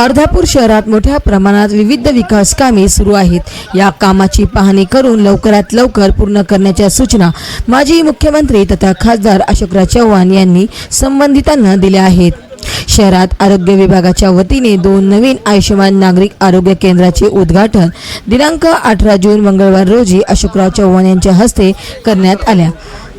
अर्धापूर शहरात मोठ्या प्रमाणात विविध विकास कामे सुरू आहेत। या कामाची पाहणी करून लवकरात लवकर पूर्ण करण्याच्या सूचना माजी मुख्यमंत्री तथा खासदार अशोकराव चव्हाण यांनी संबंधितांना दिल्या आहेत। शहरात आरोग्य विभागाच्या वतीने 2 नवीन आयुष्यमान नागरिक आरोग्य केंद्राचे उद्घाटन दिनांक 18 जून मंगळवार रोजी अशोकराव चव्हाण यांच्या हस्ते करण्यात आल्या।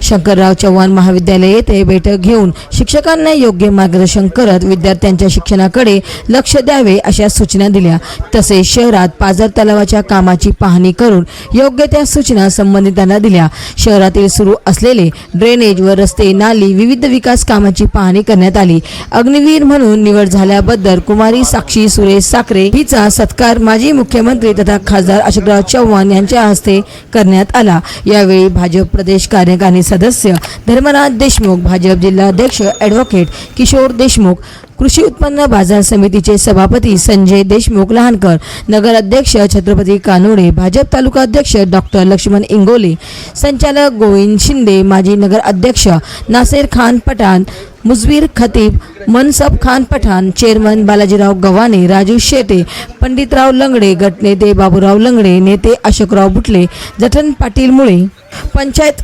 शंकरराव चव्हाण महाविद्यालय येथे बैठक घेऊन शिक्षकांना योग्य मार्गदर्शन करत विद्यार्थ्यांच्या शिक्षणाकडे लक्ष द्यावे अशा सूचना दिल्या। तसेच शहरात पाझर तलावाच्या कामाची पाहणी करून योग्य त्या सूचना संबंधितांना दिल्या। शहरातील सुरू असलेले ड्रेनेज व रस्ते नाली विविध विकास कामाची पाहणी करण्यात आली। अग्निवीर म्हणून निवड झाल्याबद्दल कुमारी साक्षी सुरेश साखरे हिचा सत्कार माजी मुख्यमंत्री तथा खासदार अशोकराव चव्हाण यांच्या हस्ते करण्यात आला। यावेळी भाजप प्रदेश कार्यकारिणी सदस्य धर्मराज देशमुख, भाजप जिल्हाध्यक्ष ॲडव्होकेट किशोर देशमुख, कृषी उत्पन्न बाजार समितीचे सभापती संजय देशमुख लहानकर, नगर अध्यक्ष छत्रपती कानोडे, भाजप तालुका अध्यक्ष डॉक्टर लक्ष्मण इंगोले, संचालक गोविंद शिंदे, माजी नगर अध्यक्ष नासेर खान पठाण, मुजवीर खतीब, मनसब खान पठाण, चेअरमन बालाजीराव गव्हाणे, राजू शेटे, पंडितराव लंगडे, गटनेते बाबूराव लंगडे, नेते अशोकराव बुटले, जठन पाटील मुळे, पंचायत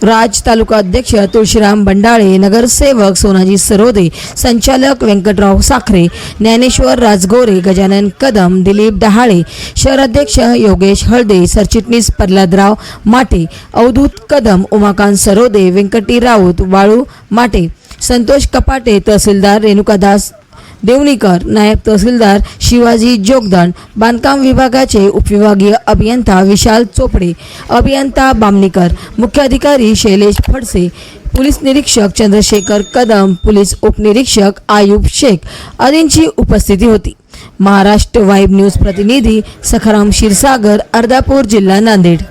राज तालुका अध्यक्ष तुळशीराम बंडाळे, नगरसेवक सोनाजी सरोदे, संचालक व्यंकटराव साखरे, ज्ञानेश्वर राजगोरे, गजानन कदम, दिलीप डहाळे, शहराध्यक्ष योगेश हळदे, सरचिटणीस प्रल्हादराव माटे, अवधूत कदम, उमाकांत सरोदे, व्यंकटी राऊत, वाळू माटे, संतोष कपाटे, तहसीलदार रेणुकादास देवणीकर, नायब तहसीलदार शिवाजी जोगदंड, बांधकाम विभागाचे उपविभागीय अभियंता विशाल चोपडे, अभियंता बामणीकर, मुख्य अधिकारी शैलेश फडसे, पोलीस निरीक्षक चंद्रशेखर कदम, पोलीस उपनिरीक्षक आयुब शेख आदींची उपस्थिती होती। महाराष्ट्र वाइब न्यूज प्रतिनिधी सखाराम क्षीरसागर, अर्धापूर जिल्हा नांदेड।